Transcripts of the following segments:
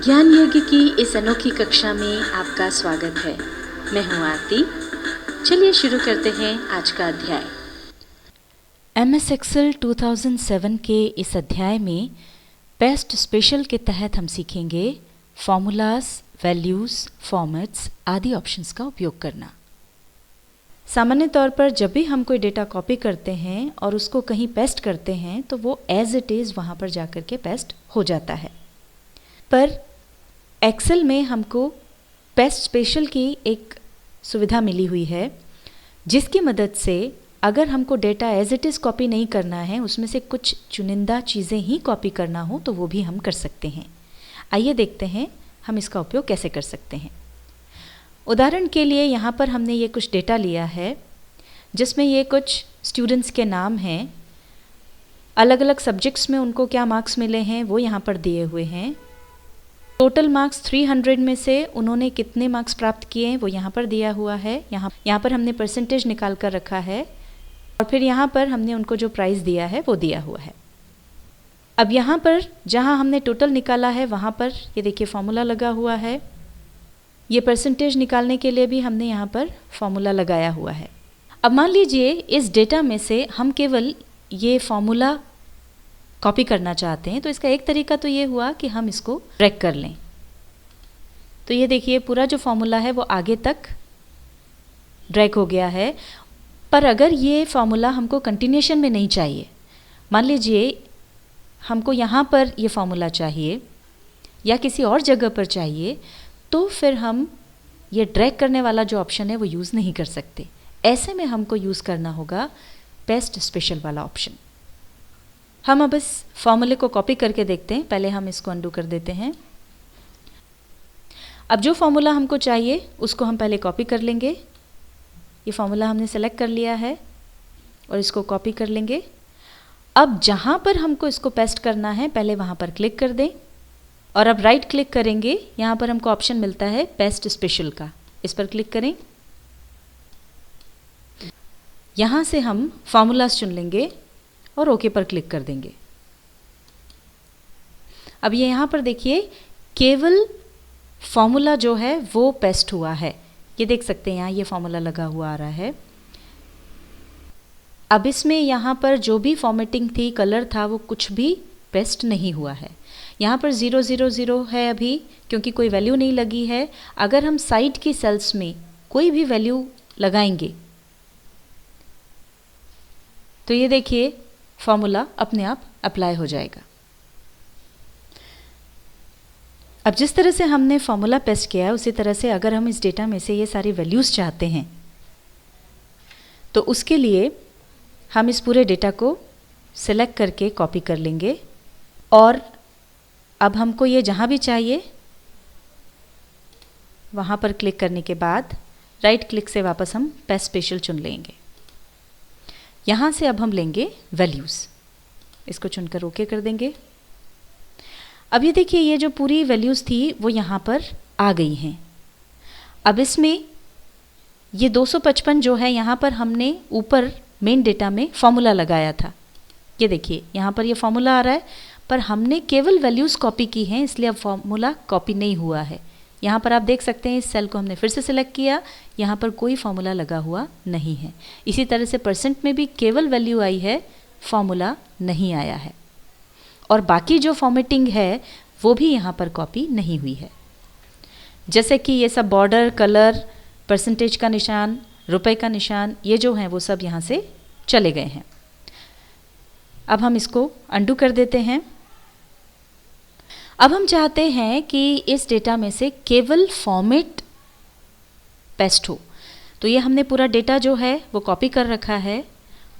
ज्ञान यज्ञ की इस अनोखी कक्षा में आपका स्वागत है। मैं हूँ आरती। चलिए शुरू करते हैं आज का अध्याय। MS Excel 2007 के इस अध्याय में पेस्ट स्पेशल के तहत हम सीखेंगे फॉर्मूलाज, वैल्यूज़, फॉर्मेट्स आदि ऑप्शंस का उपयोग करना। सामान्य तौर पर जब भी हम कोई डेटा कॉपी करते हैं और उसको कहीं पेस्ट करते हैं तो वो एज इट इज़ वहाँ पर जाकर के पेस्ट हो जाता है। पर एक्सेल में हमको पेस्ट स्पेशल की एक सुविधा मिली हुई है, जिसकी मदद से अगर हमको data as it is copy नहीं करना है, उसमें से कुछ चुनिंदा चीज़ें ही कॉपी करना हो तो वो भी हम कर सकते हैं। आइए देखते हैं हम इसका उपयोग कैसे कर सकते हैं। उदाहरण के लिए यहाँ पर हमने ये कुछ डेटा लिया है जिसमें ये कुछ स्टूडेंट्स के नाम हैं, अलग अलग सब्जेक्ट्स में उनको क्या मार्क्स मिले हैं वो यहाँ पर दिए हुए हैं। टोटल मार्क्स 300 में से उन्होंने कितने मार्क्स प्राप्त किए हैं वो यहाँ पर दिया हुआ है। यहाँ पर हमने परसेंटेज निकाल कर रखा है और फिर यहाँ पर हमने उनको जो प्राइज़ दिया है वो दिया हुआ है। अब यहाँ पर जहाँ हमने टोटल निकाला है वहाँ पर ये देखिए फॉर्मूला लगा हुआ है। ये परसेंटेज निकालने के लिए भी हमने यहाँ पर फॉर्मूला लगाया हुआ है। अब मान लीजिए इस डेटा में से हम केवल ये फॉर्मूला कॉपी करना चाहते हैं, तो इसका एक तरीका तो ये हुआ कि हम इसको ड्रैग कर लें। तो ये देखिए पूरा जो फॉर्मूला है वो आगे तक ड्रैग हो गया है। पर अगर ये फॉर्मूला हमको कंटिन्यूएशन में नहीं चाहिए, मान लीजिए हमको यहाँ पर ये फॉर्मूला चाहिए या किसी और जगह पर चाहिए, तो फिर हम ये ड्रैग करने वाला जो ऑप्शन है वो यूज़ नहीं कर सकते। ऐसे में हमको यूज़ करना होगा पेस्ट स्पेशल वाला ऑप्शन। हम अब इस फॉर्मूले को कॉपी करके देखते हैं। पहले हम इसको अंडू कर देते हैं। अब जो फॉर्मूला हमको चाहिए उसको हम पहले कॉपी कर लेंगे। ये फॉर्मूला हमने सेलेक्ट कर लिया है और इसको कॉपी कर लेंगे। अब जहाँ पर हमको इसको पेस्ट करना है पहले वहाँ पर क्लिक कर दें और अब राइट क्लिक करेंगे। यहाँ पर हमको ऑप्शन मिलता है पेस्ट स्पेशल का, इस पर क्लिक करें। यहाँ से हम फॉर्मूलाज चुन लेंगे और ओके पर क्लिक कर देंगे। अब ये यहाँ पर देखिए केवल फॉर्मूला जो है वो पेस्ट हुआ है। ये देख सकते हैं यहाँ ये फॉर्मूला लगा हुआ आ रहा है। अब इसमें यहाँ पर जो भी फॉर्मेटिंग थी, कलर था, वो कुछ भी पेस्ट नहीं हुआ है। यहाँ पर 000 है अभी, क्योंकि कोई वैल्यू नहीं लगी है। अगर हम साइड की सेल्स में कोई भी वैल्यू लगाएंगे तो ये देखिए फॉर्मूला अपने आप अप्लाई हो जाएगा। अब जिस तरह से हमने फॉर्मूला पेस्ट किया है उसी तरह से अगर हम इस डेटा में से ये सारी वैल्यूज़ चाहते हैं तो उसके लिए हम इस पूरे डेटा को सिलेक्ट करके कॉपी कर लेंगे और अब हमको ये जहाँ भी चाहिए वहाँ पर क्लिक करने के बाद राइट क्लिक से वापस हम पेस्ट स्पेशल चुन लेंगे। यहाँ से अब हम लेंगे वैल्यूज़, इसको चुनकर ओके कर देंगे। अब ये देखिए ये जो पूरी वैल्यूज़ थी वो यहाँ पर आ गई हैं। अब इसमें ये 255 जो है यहाँ पर हमने ऊपर मेन डेटा में फॉर्मूला लगाया था। ये देखिए यहाँ पर ये फॉर्मूला आ रहा है, पर हमने केवल वैल्यूज़ कॉपी की हैं, इसलिए अब फॉर्मूला कॉपी नहीं हुआ है। यहाँ पर आप देख सकते हैं इस सेल को हमने फिर से सिलेक्ट किया, यहाँ पर कोई फॉर्मूला लगा हुआ नहीं है। इसी तरह से परसेंट में भी केवल वैल्यू आई है, फॉर्मूला नहीं आया है। और बाकी जो फॉर्मेटिंग है वो भी यहाँ पर कॉपी नहीं हुई है। जैसे कि ये सब बॉर्डर, कलर, परसेंटेज का निशान, रुपए का निशान, ये जो हैं वो सब यहाँ से चले गए हैं। अब हम इसको अंडू कर देते हैं। अब हम चाहते हैं कि इस डेटा में से केवल फॉर्मेट पेस्ट हो, तो ये हमने पूरा डेटा जो है वो कॉपी कर रखा है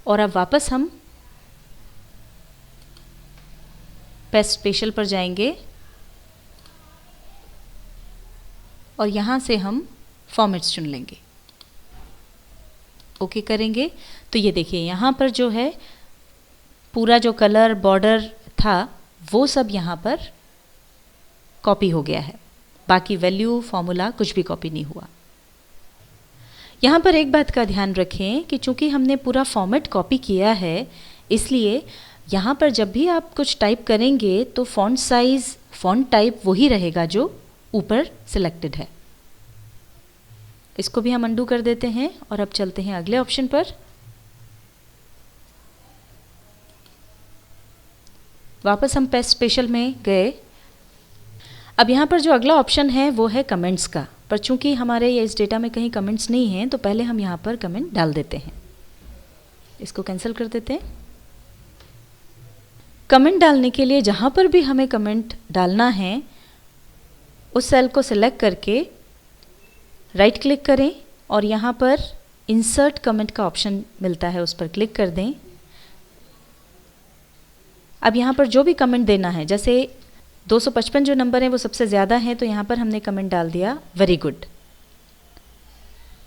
और अब वापस हम पेस्ट स्पेशल पर जाएंगे और यहाँ से हम फॉर्मेट्स चुन लेंगे, ओके करेंगे। तो ये देखिए यहाँ पर जो है पूरा जो कलर, बॉर्डर था वो सब यहाँ पर कॉपी हो गया है। बाकी वैल्यू, फॉर्मूला कुछ भी कॉपी नहीं हुआ। यहाँ पर एक बात का ध्यान रखें कि चूंकि हमने पूरा फॉर्मेट कॉपी किया है, इसलिए यहाँ पर जब भी आप कुछ टाइप करेंगे तो फॉन्ट साइज, फॉन्ट टाइप वही रहेगा जो ऊपर सिलेक्टेड है। इसको भी हम अंडू कर देते हैं और अब चलते हैं अगले ऑप्शन पर। वापस हम पेस्ट स्पेशल में गए। अब यहाँ पर जो अगला ऑप्शन है वो है कमेंट्स का, पर चूंकि हमारे ये इस डेटा में कहीं कमेंट्स नहीं हैं तो पहले हम यहाँ पर कमेंट डाल देते हैं। इसको कैंसिल कर देते हैं। कमेंट डालने के लिए जहाँ पर भी हमें कमेंट डालना है उस सेल को सिलेक्ट करके राइट क्लिक करें और यहाँ पर इंसर्ट कमेंट का ऑप्शन मिलता है, उस पर क्लिक कर दें। अब यहाँ पर जो भी कमेंट देना है, जैसे 255 जो नंबर है वो सबसे ज़्यादा है, तो यहाँ पर हमने कमेंट डाल दिया वेरी गुड।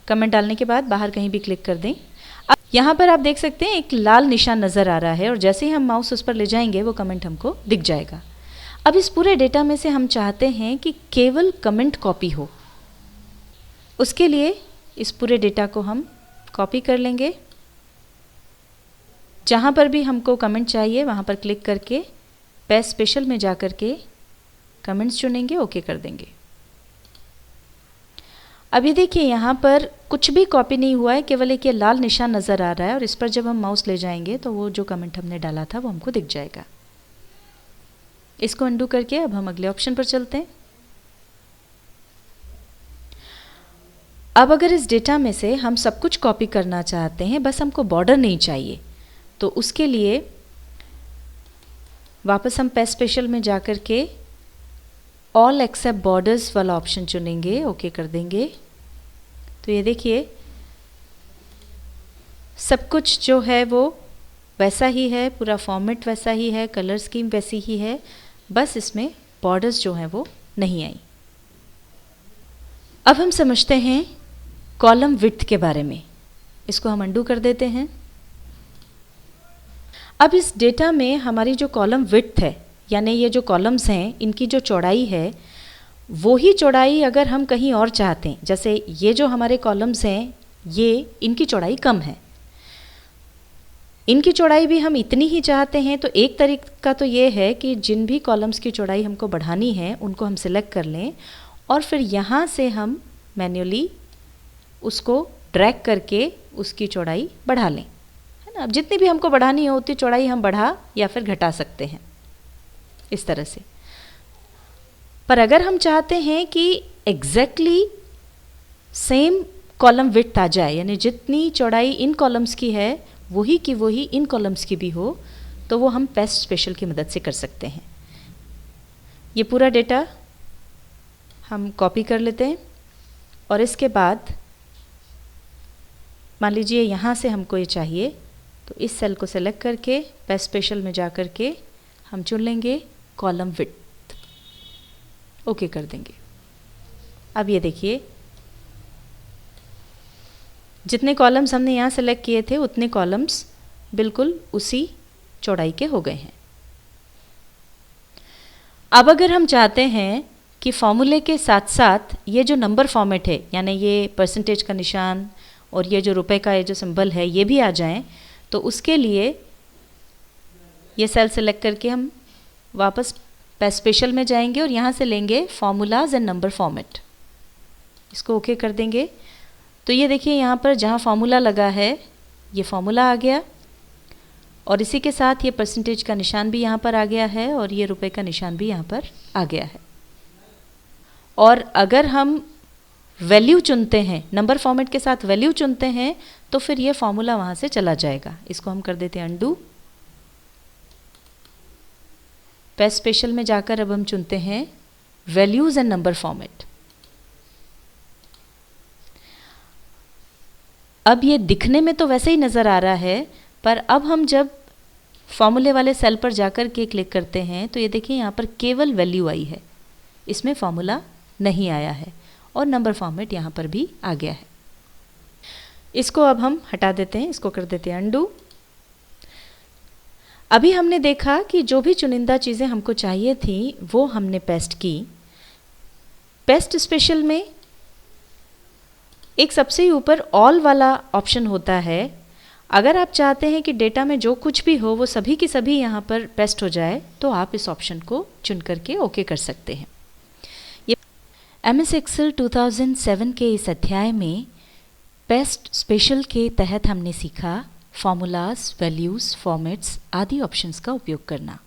कमेंट डालने के बाद बाहर कहीं भी क्लिक कर दें। अब यहाँ पर आप देख सकते हैं एक लाल निशान नज़र आ रहा है और जैसे ही हम माउस उस पर ले जाएंगे वो कमेंट हमको दिख जाएगा। अब इस पूरे डेटा में से हम चाहते हैं कि केवल कमेंट कॉपी हो। उसके लिए इस पूरे डेटा को हम कॉपी कर लेंगे। जहाँ पर भी हमको कमेंट चाहिए वहाँ पर क्लिक करके पेस्ट स्पेशल में जा कर के कमेंट्स चुनेंगे, ओके कर देंगे। अभी देखिए यहाँ पर कुछ भी कॉपी नहीं हुआ है, केवल एक ये लाल निशान नज़र आ रहा है और इस पर जब हम माउस ले जाएंगे तो वो जो कमेंट हमने डाला था वो हमको दिख जाएगा। इसको अंडू करके अब हम अगले ऑप्शन पर चलते हैं। अब अगर इस डेटा में से हम सब कुछ कॉपी करना चाहते हैं, बस हमको बॉर्डर नहीं चाहिए, तो उसके लिए वापस हम पेस्ट स्पेशल में जाकर के ऑल एक्सेप्ट बॉर्डर्स वाला ऑप्शन चुनेंगे, ओके कर देंगे। तो ये देखिए सब कुछ जो है वो वैसा ही है, पूरा फॉर्मेट वैसा ही है, कलर स्कीम वैसी ही है, बस इसमें बॉर्डर्स जो हैं वो नहीं आई। अब हम समझते हैं कॉलम विड्थ के बारे में। इसको हम अंडू कर देते हैं। अब इस डेटा में हमारी जो कॉलम विड्थ है, यानी ये जो कॉलम्स हैं इनकी जो चौड़ाई है वो ही चौड़ाई अगर हम कहीं और चाहते हैं, जैसे ये जो हमारे कॉलम्स हैं ये इनकी चौड़ाई कम है, इनकी चौड़ाई भी हम इतनी ही चाहते हैं, तो एक तरीका तो ये है कि जिन भी कॉलम्स की चौड़ाई हमको बढ़ानी है उनको हम सिलेक्ट कर लें और फिर यहाँ से हम मैन्युअली उसको ड्रैग करके उसकी चौड़ाई बढ़ा लें, है ना। अब जितनी भी हमको बढ़ानी हो उतनी चौड़ाई हम बढ़ा या फिर घटा सकते हैं इस तरह से। पर अगर हम चाहते हैं कि एग्जैक्टली सेम कॉलम विड्थ आ जाए, यानी जितनी चौड़ाई इन कॉलम्स की है वही की वही इन कॉलम्स की भी हो, तो वो हम पेस्ट स्पेशल की मदद से कर सकते हैं। ये पूरा डेटा हम कॉपी कर लेते हैं और इसके बाद मान लीजिए यहाँ से हमको ये चाहिए, तो इस सेल को सेलेक्ट करके पेस्ट स्पेशल में जा कर के हम चुन लेंगे कॉलम विड्थ, ओके कर देंगे। अब ये देखिए जितने कॉलम्स हमने यहाँ सेलेक्ट किए थे उतने कॉलम्स बिल्कुल उसी चौड़ाई के हो गए हैं। अब अगर हम चाहते हैं कि फॉर्मूले के साथ साथ ये जो नंबर फॉर्मेट है, यानी ये परसेंटेज का निशान और ये जो रुपए का ये जो सिंबल है ये भी आ जाएं, तो उसके लिए ये सेल सेलेक्ट करके हम वापस पेस्ट स्पेशल में जाएंगे और यहाँ से लेंगे फॉर्मूलाज एंड नंबर फॉर्मेट, इसको ओके कर देंगे। तो ये देखिए यहाँ पर जहाँ फॉर्मूला लगा है ये फॉर्मूला आ गया और इसी के साथ ये परसेंटेज का निशान भी यहाँ पर आ गया है और ये रुपए का निशान भी यहाँ पर आ गया है। और अगर हम वैल्यू चुनते हैं, नंबर फॉर्मेट के साथ वैल्यू चुनते हैं, तो फिर ये फॉर्मूला वहाँ से चला जाएगा। इसको हम कर देते हैं अंडू। पेस्ट स्पेशल में जाकर अब हम चुनते हैं वैल्यूज़ एंड नंबर फॉर्मेट। अब ये दिखने में तो वैसे ही नज़र आ रहा है, पर अब हम जब फॉर्मूले वाले सेल पर जाकर के क्लिक करते हैं तो ये देखिए यहाँ पर केवल वैल्यू आई है, इसमें फॉर्मूला नहीं आया है और नंबर फॉर्मेट यहाँ पर भी आ गया है। इसको अब हम हटा देते हैं, इसको कर देते हैं अंडू। अभी हमने देखा कि जो भी चुनिंदा चीज़ें हमको चाहिए थी वो हमने पेस्ट की। पेस्ट स्पेशल में एक सबसे ऊपर ऑल वाला ऑप्शन होता है। अगर आप चाहते हैं कि डेटा में जो कुछ भी हो वो सभी की सभी यहाँ पर पेस्ट हो जाए तो आप इस ऑप्शन को चुन करके ओके कर सकते हैं। ये MS Excel 2007 के इस अध्याय में पेस्ट स्पेशल के तहत हमने सीखा फॉर्मूलाज, वैल्यूज़, फॉर्मेट्स आदि ऑप्शंस का उपयोग करना।